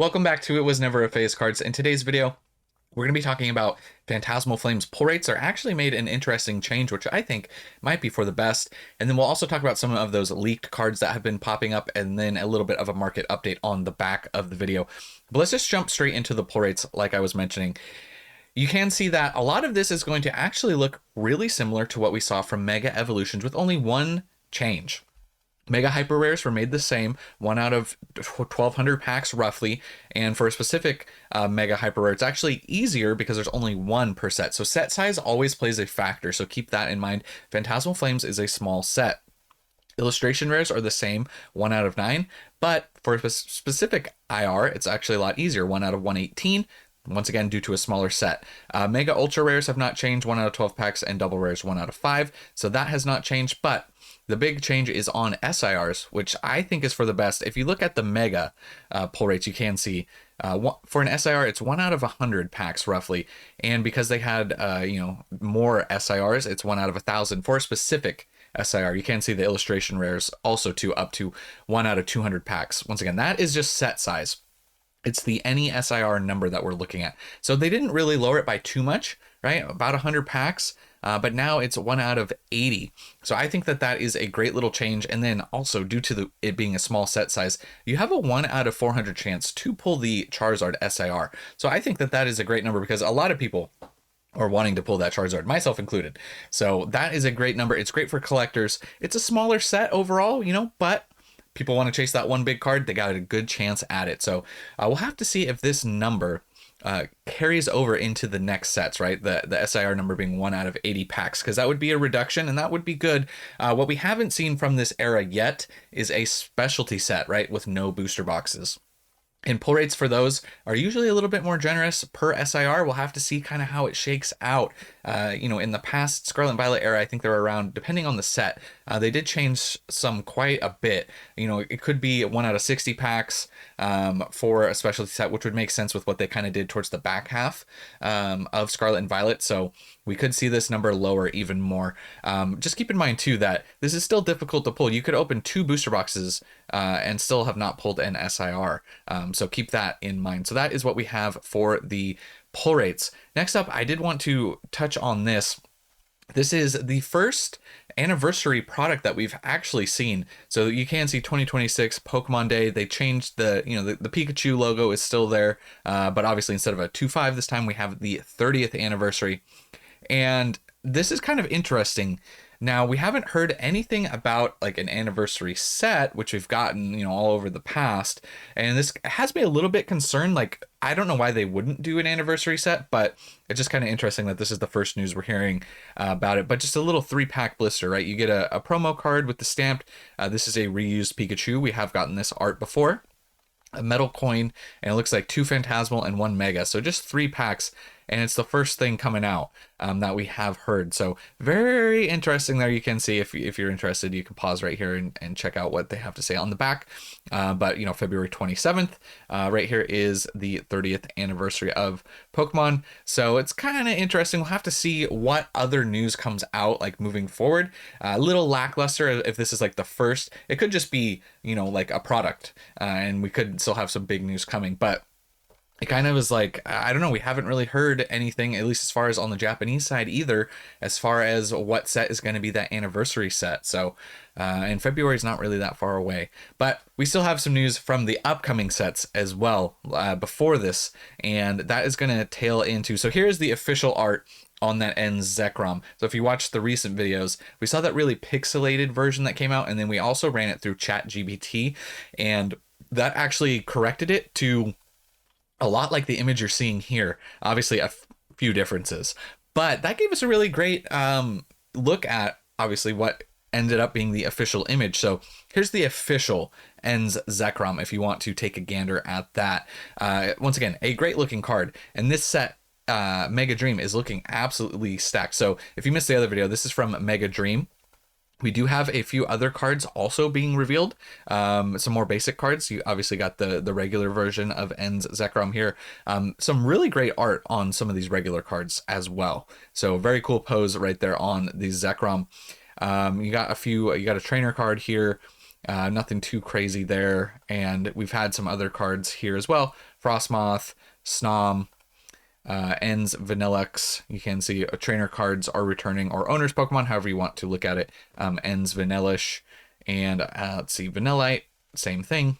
Welcome back to It Was Never a Phase Cards. In today's video, we're going to be talking about Phantasmal Flames pull rates are actually made an interesting change, which I think might be for the best. And then we'll also talk about some of those leaked cards that have been popping up, and then a little bit of a market update on the back of the video. But let's just jump straight into the pull rates like I was mentioning. You can see that a lot of this is going to actually look really similar to what we saw from Mega Evolutions, with only one change. Mega Hyper Rares were made the same, one out of 1,200 packs roughly, and for a specific Mega Hyper Rare, it's actually easier because there's only one per set. So set size always plays a factor, so keep that in mind. Phantasmal Flames is a small set. Illustration rares are the same, 1 out of 9, but for a specific IR, it's actually a lot easier, 1 out of 118. Once again, due to a smaller set. Mega Ultra Rares have not changed, 1 out of 12 packs, and Double Rares 1 out of 5. So that has not changed, but the big change is on SIRs, which I think is for the best. If you look at the Mega pull rates, you can see for an SIR, it's 1 out of 100 packs roughly. And because they had more SIRs, it's 1 out of 1,000 for a specific SIR. You can see the illustration rares also up to 1 out of 200 packs. Once again, that is just set size. It's the any SIR number that we're looking at. So they didn't really lower it by too much, right? About 100 packs, but now it's 1 out of 80. So I think that that is a great little change. And then also due to it being a small set size, you have a 1 out of 400 chance to pull the Charizard SIR. So I think that that is a great number because a lot of people are wanting to pull that Charizard, myself included. So that is a great number. It's great for collectors. It's a smaller set overall, but people want to chase that one big card, they got a good chance at it. So we'll have to see if this number carries over into the next sets, right? The SIR number being 1 out of 80 packs, because that would be a reduction and that would be good. What we haven't seen from this era yet is a specialty set, right? With no booster boxes. And pull rates for those are usually a little bit more generous per SIR. We'll have to see kind of how it shakes out. In the past Scarlet and Violet era, I think they were around, depending on the set, they did change some quite a bit. It could be 1 out of 60 packs for a specialty set, which would make sense with what they kind of did towards the back half of Scarlet and Violet. So we could see this number lower even more. Just keep in mind too that this is still difficult to pull. You could open 2 booster boxes and still have not pulled an SIR. So keep that in mind. So that is what we have for the pull rates. Next up, I did want to touch on this. This is the first anniversary product that we've actually seen. So you can see 2026 Pokemon Day. They changed the Pikachu logo is still there, but obviously instead of a 2.5 this time we have the 30th anniversary. And this is kind of interesting. Now, we haven't heard anything about like an anniversary set, which we've gotten, all over the past. And this has me a little bit concerned. Like, I don't know why they wouldn't do an anniversary set, but it's just kind of interesting that this is the first news we're hearing about it. But just a little 3-pack blister, right? You get a promo card with the stamped. This is a reused Pikachu. We have gotten this art before. A metal coin, and it looks like 2 Phantasmal and 1 Mega. So just 3 packs, and it's the first thing coming out that we have heard. So very interesting there. You can see if you're interested, you can pause right here and check out what they have to say on the back. But February 27th, right here is the 30th anniversary of Pokemon. So it's kind of interesting. We'll have to see what other news comes out like moving forward. A little lackluster if this is like the first. It could just be like a product, and we could still have some big news coming, but it kind of is like, I don't know, we haven't really heard anything, at least as far as on the Japanese side either, as far as what set is going to be that anniversary set. So, and February is not really that far away, but we still have some news from the upcoming sets as well before this, and that is going to tail into, so here's the official art on that ends Zekrom. So if you watch the recent videos, we saw that really pixelated version that came out, and then we also ran it through ChatGPT, and that actually corrected it to a lot like the image you're seeing here. Obviously a few differences, but that gave us a really great look at obviously what ended up being the official image. So here's the official ends Zekrom if you want to take a gander at that. Once again, a great looking card, and this set Mega Dream is looking absolutely stacked. So if you missed the other video, this is from Mega Dream. We do have a few other cards also being revealed, some more basic cards. You obviously got the regular version of Ends Zekrom here. Some really great art on some of these regular cards as well. So very cool pose right there on the Zekrom. You got a trainer card here. Nothing too crazy there. And we've had some other cards here as well Frostmoth, Snom, Ends, Vanillux. You can see trainer cards are returning, or owner's Pokemon, however you want to look at it. Ends, Vanillish, and let's see, Vanillite, same thing.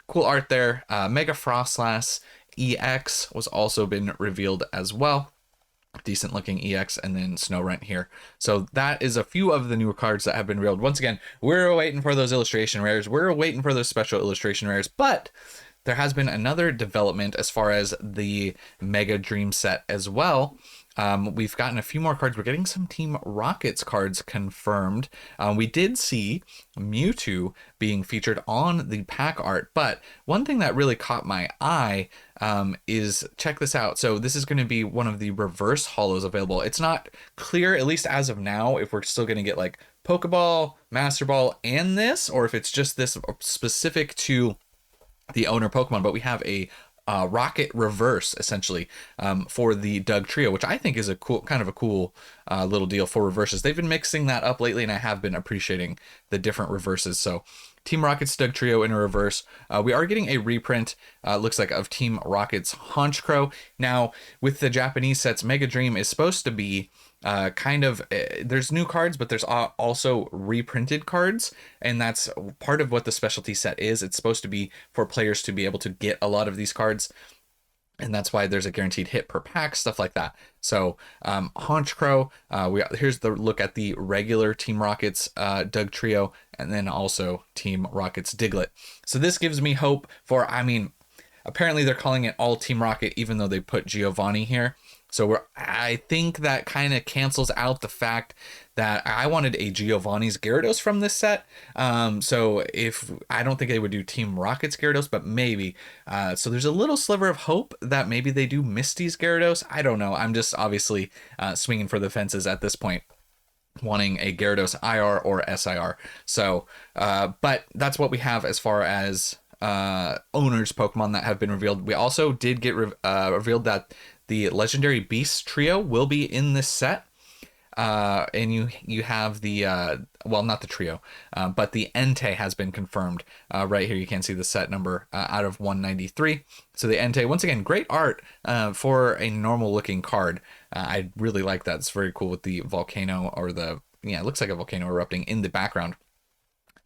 Cool art there. Mega Frostlass EX was also been revealed as well. Decent looking EX, and then Snorunt here. So that is a few of the newer cards that have been revealed. Once again, we're waiting for those illustration rares. We're waiting for those special illustration rares, but there has been another development as far as the Mega Dream set as well. We've gotten a few more cards. We're getting some Team Rockets cards confirmed. We did see Mewtwo being featured on the pack art, but one thing that really caught my eye is, check this out. So this is going to be one of the reverse holos available. It's not clear, at least as of now, if we're still going to get like Pokeball, Master Ball, and this, or if it's just this specific to the owner Pokemon, but we have a Rocket reverse essentially for the Doug trio, which I think is a cool, kind of a cool little deal for reverses. They've been mixing that up lately, and I have been appreciating the different reverses. So Team Rocket's Doug trio in a reverse. We are getting a reprint, looks like, of Team Rocket's Honchkrow. Now, with the Japanese sets, Mega Dream is supposed to be there's new cards, but there's also reprinted cards, and that's part of what the specialty set is. It's supposed to be for players to be able to get a lot of these cards, and that's why there's a guaranteed hit per pack, stuff like that. So Honchkrow, here's the look at the regular Team Rockets Doug trio, and then also Team Rockets Diglett. So this gives me hope for, I mean, apparently they're calling it all Team Rocket, even though they put Giovanni here. So I think that kind of cancels out the fact that I wanted a Giovanni's Gyarados from this set. So I don't think they would do Team Rocket's Gyarados, but maybe. So there's a little sliver of hope that maybe they do Misty's Gyarados. I don't know. I'm just obviously swinging for the fences at this point, wanting a Gyarados IR or SIR. So, but that's what we have as far as owners Pokemon that have been revealed. We also did get revealed that the Legendary Beast trio will be in this set. And you have the, well, not the trio, but the Entei has been confirmed. Right here you can see the set number out of 193. So the Entei, once again, great art for a normal looking card. I really like that. It's very cool with the volcano, or it looks like a volcano erupting in the background.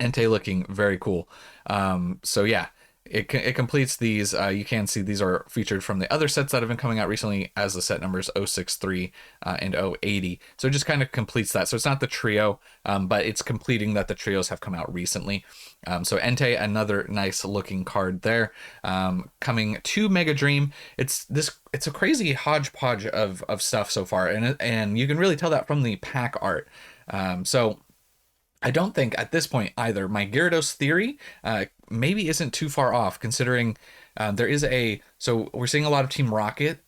Entei looking very cool. So yeah. It completes these. You can see these are featured from the other sets that have been coming out recently as the set numbers 063 and 080. So it just kind of completes that. So it's not the trio, but it's completing that the trios have come out recently. So Entei, another nice looking card there. Coming to Mega Dream. It's a crazy hodgepodge of stuff so far, and you can really tell that from the pack art. So I don't think at this point either my Gyarados theory maybe isn't too far off, considering so we're seeing a lot of Team Rocket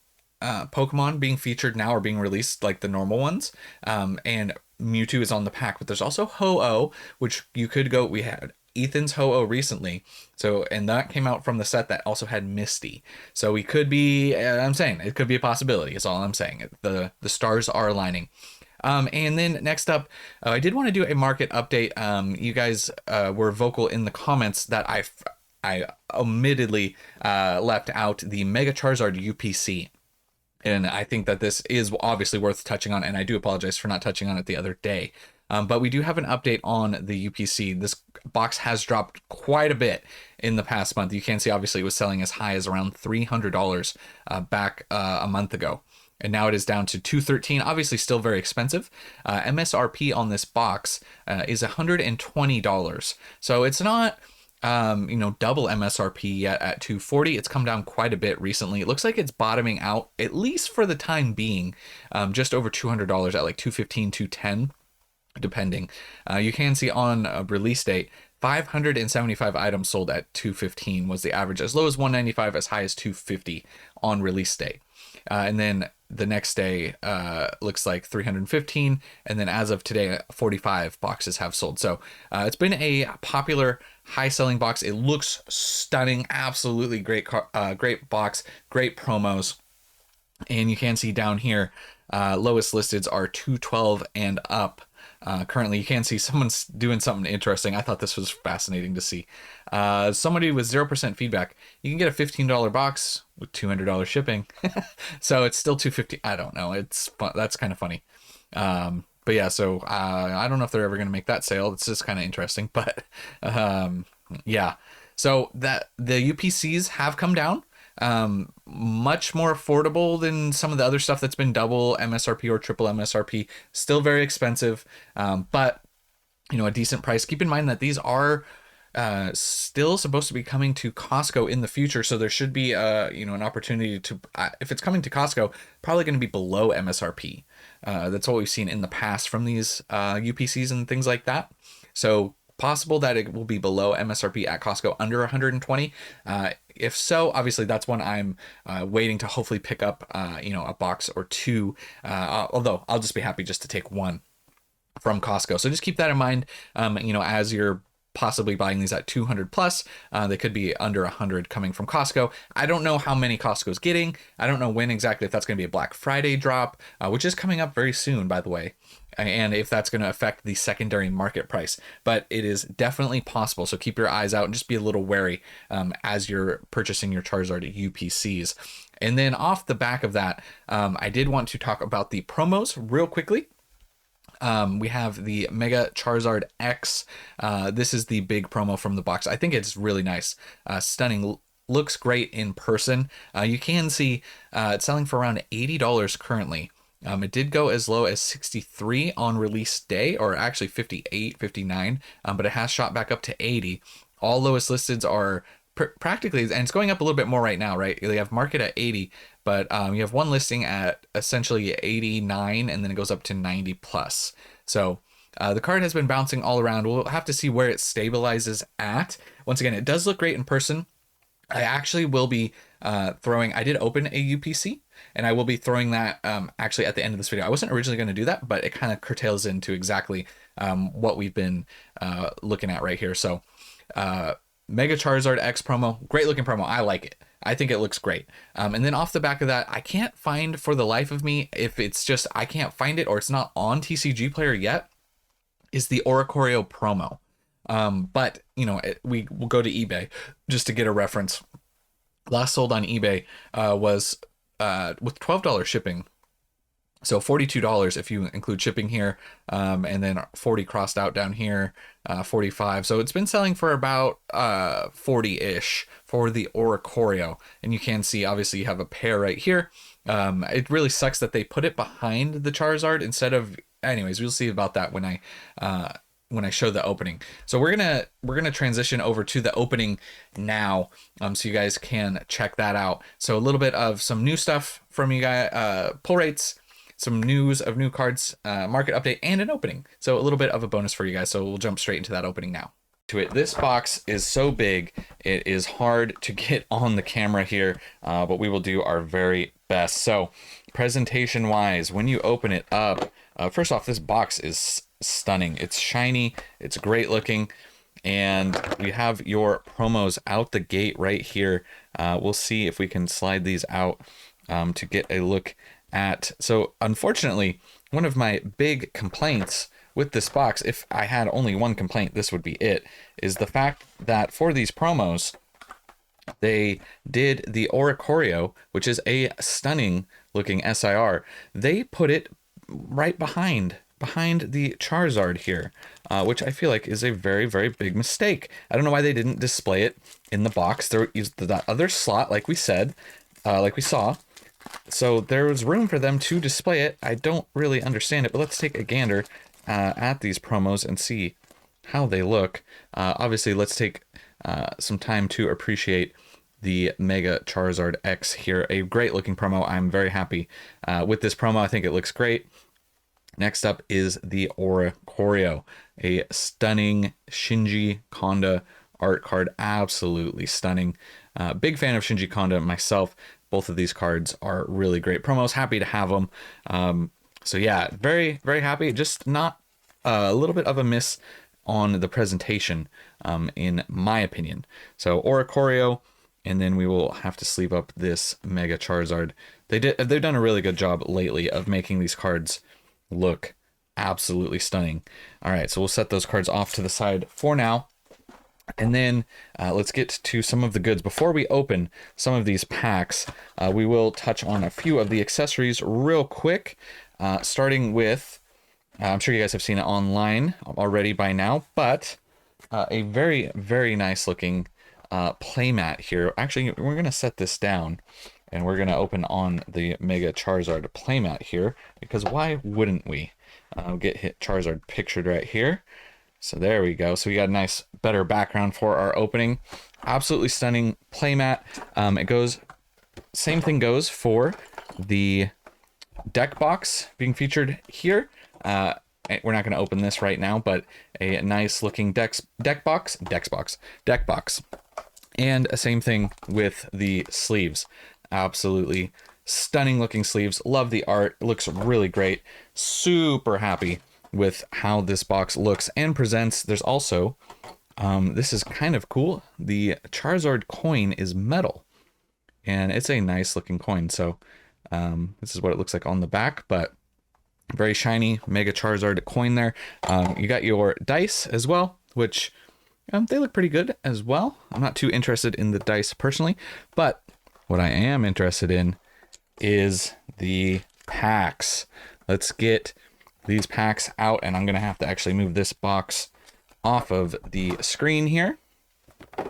Pokemon being featured now, or being released like the normal ones, and Mewtwo is on the pack, but there's also Ho-Oh, which you could go, we had Ethan's Ho-Oh recently, so, and that came out from the set that also had Misty, so we could be, I'm saying it could be a possibility, is all I'm saying. The stars are aligning. And then next up, I did want to do a market update. You guys were vocal in the comments that I omittedly left out the Mega Charizard UPC. And I think that this is obviously worth touching on, and I do apologize for not touching on it the other day. But we do have an update on the UPC. This box has dropped quite a bit in the past month. You can see obviously it was selling as high as around $300 back a month ago. And now it is down to $213. Obviously still very expensive. MSRP on this box is $120. So it's not double MSRP yet at $240. It's come down quite a bit recently. It looks like it's bottoming out, at least for the time being, just over $200 at like $215, $210, depending. You can see on a release date, 575 items sold at $215 was the average, as low as $195, as high as $250 on release day. And then the next day looks like 315, and then as of today 45 boxes have sold. So it's been a popular high selling box. It looks stunning, absolutely great great box, great promos. And you can see down here lowest listeds are 212 and up currently. You can see someone's doing something interesting. I thought this was fascinating to see. Somebody with 0% feedback. You can get a $15 box with $200 shipping. So it's still $250. I don't know. It's fun. That's kind of funny. But yeah, so I don't know if they're ever going to make that sale. It's just kind of interesting. But yeah. So that the UPCs have come down. Much more affordable than some of the other stuff that's been double MSRP or triple MSRP. Still very expensive, but a decent price. Keep in mind that these are still supposed to be coming to Costco in the future, so there should be an opportunity to, if it's coming to Costco, probably going to be below MSRP. That's what we've seen in the past from these UPCs and things like that. So possible that it will be below MSRP at Costco, under 120. If so, obviously that's when I'm waiting to hopefully pick up a box or two. Although I'll just be happy just to take one from Costco. So just keep that in mind. As you're possibly buying these at 200 plus, they could be under 100 coming from Costco. I don't know how many Costco's getting. I don't know when exactly, if that's going to be a Black Friday drop, which is coming up very soon, by the way, and if that's going to affect the secondary market price. But it is definitely possible. So keep your eyes out and just be a little wary as you're purchasing your Charizard UPCs. And then off the back of that, I did want to talk about the promos real quickly. We have the Mega Charizard X. This is the big promo from the box. I think it's really nice. Stunning. Looks great in person. You can see it's selling for around $80 currently. It did go as low as 63 on release day, or actually 58, 59, but it has shot back up to 80. All lowest listeds are practically, and it's going up a little bit more right now, right? They have market at 80, but you have one listing at essentially 89, and then it goes up to 90 plus. So the card has been bouncing all around. We'll have to see where it stabilizes at. Once again, it does look great in person. I actually will be throwing, I did open a UPC, and I will be throwing that actually at the end of this video. I wasn't originally going to do that, but it kind of curtails into exactly what we've been looking at right here. So Mega Charizard X promo, great looking promo. I like it. I think it looks great. And then off the back of that, I can't find for the life of me if it's just I can't find it or it's not on TCG Player yet, is the Oricorio promo. But we will go to eBay just to get a reference. Last sold on eBay was with $12 shipping. So $42 if you include shipping here, and then 40 crossed out down here, 45. So it's been selling for about 40-ish for the Oricorio. And you can see, obviously, you have a pair right here. It really sucks that they put it behind the Charizard instead of... Anyways, we'll see about that when I show the opening. So we're gonna transition over to the opening now, so you guys can check that out. So a little bit of some new stuff from you guys, pull rates, some news of new cards, market update, and an opening. So a little bit of a bonus for you guys. So we'll jump straight into that opening now. To it, this box is so big, it is hard to get on the camera here, but we will do our very best. So presentation wise, when you open it up, first off, this box is stunning. It's shiny, it's great looking, and we have your promos out the gate right here. We'll see if we can slide these out to get a look at. So unfortunately, one of my big complaints with this box, if I had only one complaint, this would be it, is the fact that for these promos, they did the Oricorio, which is a stunning looking SIR. They put it right behind the Charizard here, which I feel like is a very, very big mistake. I don't know why they didn't display it in the box. There is that other slot, like we said, like we saw. So there was room for them to display it. I don't really understand it, but let's take a gander at these promos and see how they look. Obviously, let's take some time to appreciate the Mega Charizard X here. A great looking promo. I'm very happy with this promo. I think it looks great. Next up is the Oricorio, a stunning Shinji Konda art card. Absolutely stunning. Big fan of Shinji Konda myself. Both of these cards are really great promos. Happy to have them. So yeah, very, very happy. Just not a little bit of a miss on the presentation, in my opinion. So Oricorio, and then we will have to sleeve up this Mega Charizard. They've done a really good job lately of making these cards look absolutely stunning. All right, so we'll set those cards off to the side for now. And then let's get to some of the goods. Before we open some of these packs, we will touch on a few of the accessories real quick, starting with, I'm sure you guys have seen it online already by now, but a very, very nice looking playmat here. Actually, we're going to set this down and we're going to open on the Mega Charizard playmat here, because why wouldn't we? Get Charizard pictured right here. So there we go. So we got a nice, better background for our opening. Absolutely stunning playmat. It goes, same thing goes for the deck box being featured here. We're not going to open this right now, but a nice looking deck box. And a same thing with the sleeves. Absolutely stunning looking sleeves. Love the art. It looks really great. Super happy with how this box looks and presents. There's also, this is kind of cool. The Charizard coin is metal and it's a nice looking coin. So this is what it looks like on the back, but very shiny Mega Charizard coin there. You got your dice as well, which they look pretty good as well. I'm not too interested in the dice personally, but what I am interested in is the packs. Let's get these packs out, and I'm gonna have to actually move this box off of the screen here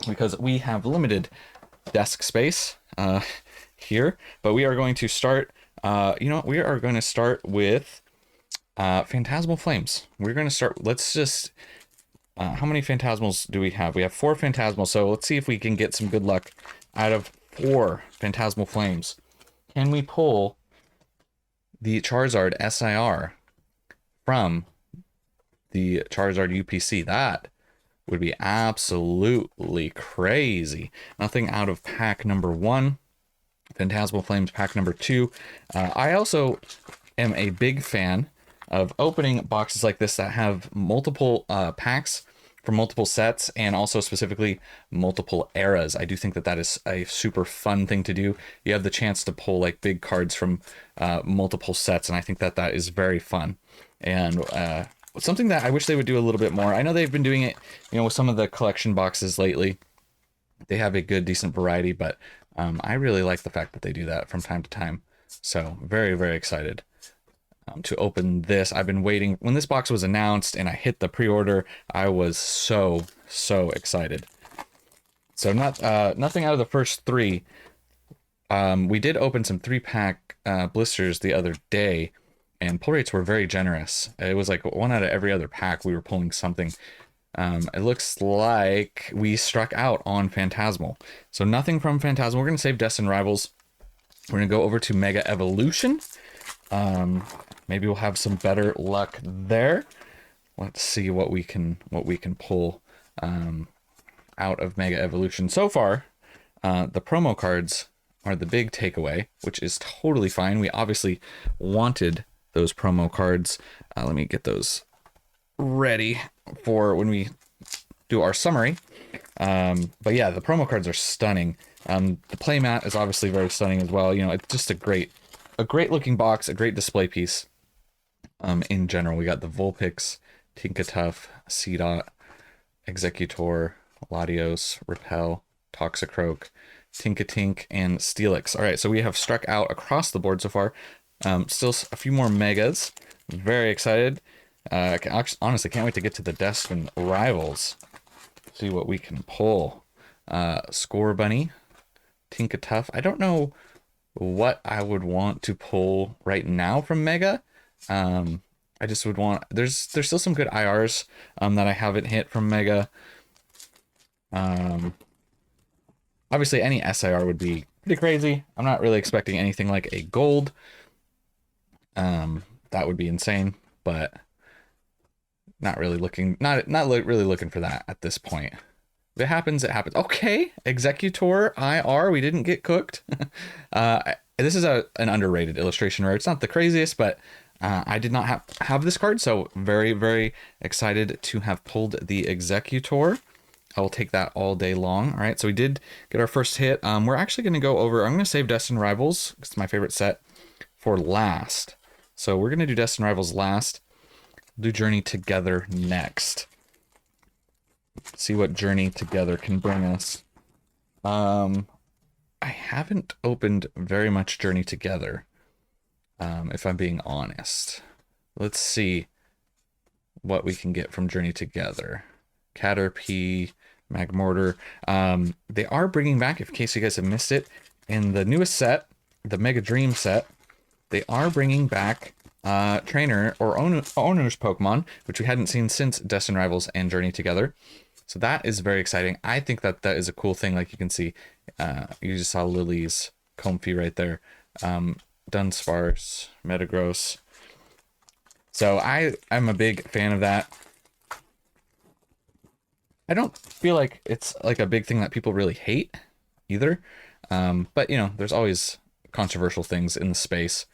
because we have limited desk space here. But we are going to start, we are going to start with Phantasmal Flames. We're going to start, let's just, how many Phantasmals do we have? We have 4 Phantasmals, so let's see if we can get some good luck out of 4 Phantasmal Flames. Can we pull the Charizard SIR from the Charizard UPC? That would be absolutely crazy. Nothing out of pack number 1. Phantasmal Flames pack number 2. I also am a big fan of opening boxes like this that have multiple packs from multiple sets, and also specifically multiple eras. I do think that that is a super fun thing to do. You have the chance to pull like big cards from multiple sets, and I think that that is very fun. And something that I wish they would do a little bit more. I know they've been doing it, with some of the collection boxes lately. They have a good, decent variety, but I really like the fact that they do that from time to time. So very, very excited to open this. I've been waiting. When this box was announced and I hit the pre-order, I was so excited. So nothing out of the first 3. We did open some 3-pack blisters the other day, and pull rates were very generous. It was like 1 out of every other pack we were pulling something. It looks like we struck out on Phantasmal. So nothing from Phantasmal. We're going to save Destined Rivals. We're going to go over to Mega Evolution. Maybe we'll have some better luck there. Let's see what we can pull out of Mega Evolution. So far, the promo cards are the big takeaway, which is totally fine. We obviously wanted those promo cards. Let me get those ready for when we do our summary. But yeah, the promo cards are stunning. The playmat is obviously very stunning as well. It's just a great looking box, a great display piece. In general, we got the Vulpix, Tinkatuff, Seedot, Executor, Latios, Repel, Toxicroak, Tinkatink, and Steelix. All right, so we have struck out across the board so far. Still a few more Megas. Very excited. Honestly, can't wait to get to the Destined Rivals. See what we can pull. Score Bunny, Tinkatuff. I don't know what I would want to pull right now from Mega. I just would want, there's still some good IRs that I haven't hit from Mega. Obviously any SIR would be pretty crazy. I'm not really expecting anything like a gold. That would be insane, but not really looking for that at this point. If it happens, it happens. Okay, Executor IR, we didn't get cooked. This is an underrated illustration rare. It's not the craziest, but I did not have this card, so very, very excited to have pulled the Executor. I will take that all day long. All right, so we did get our first hit. We're actually going to go over, I'm going to save Destined Rivals, it's my favorite set, for last. So we're going to do Destined Rivals last. We'll do Journey Together next. See what Journey Together can bring us. I haven't opened very much Journey Together, if I'm being honest. Let's see what we can get from Journey Together. Caterpie, Magmortar. They are bringing back, in case you guys have missed it, in the newest set, the Mega Dream set, they are bringing back Trainer or Owner's Pokemon, which we hadn't seen since Destined Rivals and Journey Together. So that is very exciting. I think that that is a cool thing. Like you can see, you just saw Lily's Comfey right there. Dunsparce, Metagross. So I'm a big fan of that. I don't feel like it's like a big thing that people really hate either. But, you know, there's always controversial things in the space,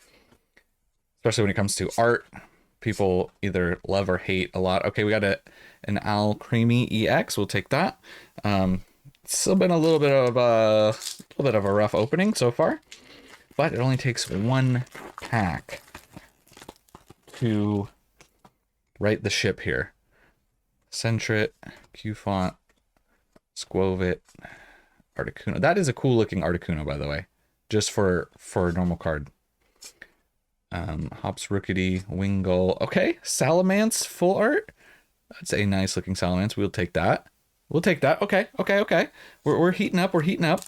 especially when it comes to art. People either love or hate a lot. Okay, we got an Alcremie EX. We'll take that. It's still been a little bit of a rough opening so far, but it only takes one pack to right the ship here. Sentret, Qfont, Squovit, Articuno. That is a cool looking Articuno, by the way, just for a normal card. Hops Rookity, Wingull. Okay, Salamence full art. That's a nice looking Salamence. We'll take that. We'll take that. Okay. We're heating up. We're heating up.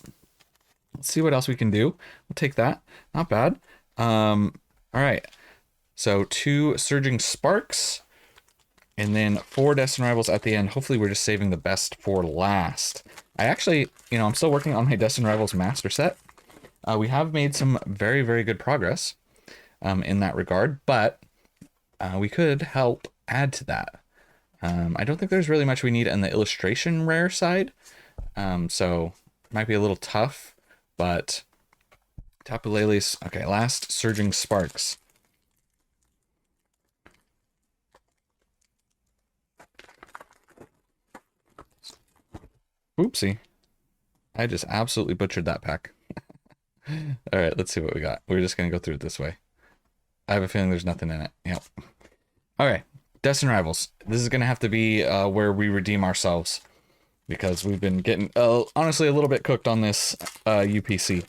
Let's see what else we can do. We'll take that. Not bad. All right. So 2 Surging Sparks, and then 4 Destined Rivals at the end. Hopefully we're just saving the best for last. I actually, you know, I'm still working on my Destined Rivals master set. We have made some very, very good progress in that regard, but we could help add to that. I don't think there's really much we need on the illustration rare side, so it might be a little tough, but Tapu Lele's, okay, last Surging Sparks. Oopsie. I just absolutely butchered that pack. All right, let's see what we got. We're just going to go through it this way. I have a feeling there's nothing in it. Yep. Okay, Destined Rivals. This is going to have to be where we redeem ourselves, because we've been getting, honestly, a little bit cooked on this UPC.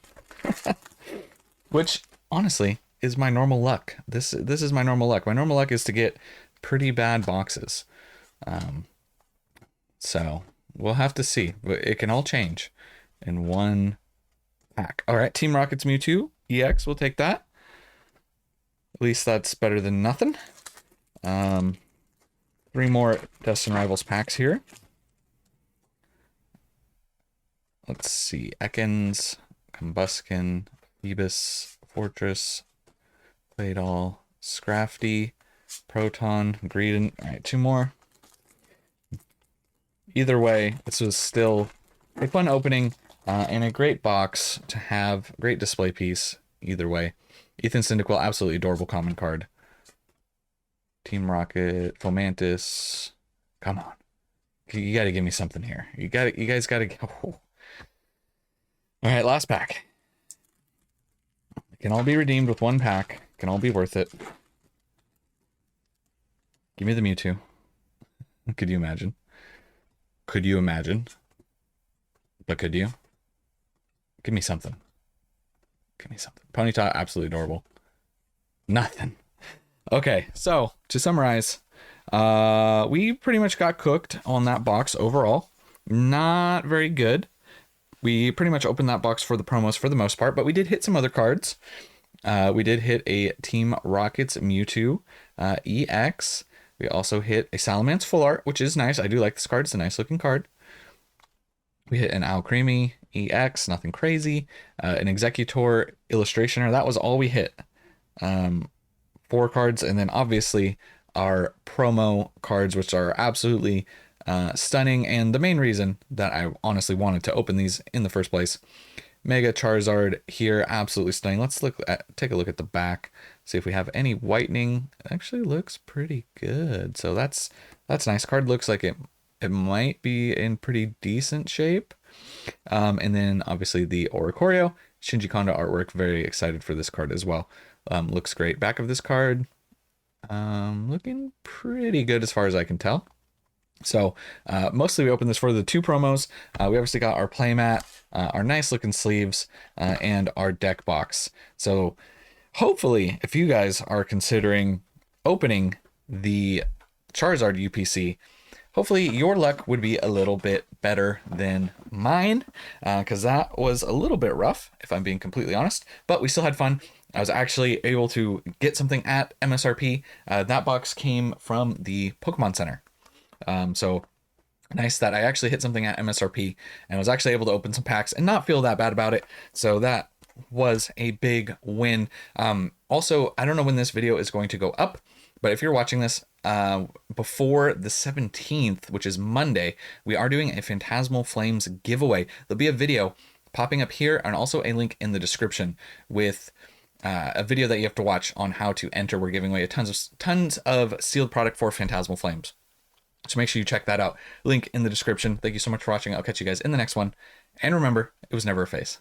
Which, honestly, is my normal luck. This is my normal luck. My normal luck is to get pretty bad boxes. So we'll have to see. It can all change in one pack. All right, Team Rocket's Mewtwo EX. We'll take that. At least that's better than nothing. 3 more Destined Rivals packs here. Let's see. Ekans, Combuskin, Phoebus, Fortress, Claydol, Scrafty, Proton, Greedent. All right, 2 more. Either way, this was still a fun opening and a great box to have. Great display piece, either way. Ethan Cyndaquil, absolutely adorable common card. Team Rocket, Fomantis. Come on. You got to give me something here. You guys got to go. All right, last pack. It can all be redeemed with 1 pack. It can all be worth it. Give me the Mewtwo. Could you imagine? Could you imagine? But could you? Give me something. Give me something. Ponyta, absolutely adorable. Nothing. Okay, so to summarize, we pretty much got cooked on that box overall. Not very good. We pretty much opened that box for the promos for the most part, but we did hit some other cards. We did hit a Team Rockets Mewtwo EX. We also hit a Salamence Full Art, which is nice. I do like this card. It's a nice looking card. We hit an Alcremie EX, nothing crazy. An Executor Illustrationer. That was all we hit. 4 cards, and then obviously our promo cards, which are absolutely stunning, and the main reason that I honestly wanted to open these in the first place. Mega Charizard here, absolutely stunning. Let's take a look at the back, see if we have any whitening. It actually looks pretty good, so that's nice. Card looks like it might be in pretty decent shape. And then obviously the Oricorio, Shinji Kondo artwork. Very excited for this card as well. Looks great. Back of this card, Looking pretty good as far as I can tell. So mostly we opened this for the two promos. We obviously got our playmat, our nice looking sleeves, and our deck box. So hopefully, if you guys are considering opening the Charizard UPC, hopefully your luck would be a little bit better than mine, because that was a little bit rough, if I'm being completely honest. But we still had fun. I was actually able to get something at MSRP. That box came from the Pokemon Center. So nice that I actually hit something at MSRP and was actually able to open some packs and not feel that bad about it. So that was a big win. Also, I don't know when this video is going to go up, but if you're watching this before the 17th, which is Monday, we are doing a Phantasmal Flames giveaway. There'll be a video popping up here and also a link in the description with a video that you have to watch on how to enter. We're giving away tons of sealed product for Phantasmal Flames. So make sure you check that out. Link in the description. Thank you so much for watching. I'll catch you guys in the next one. And remember, it was never a phase.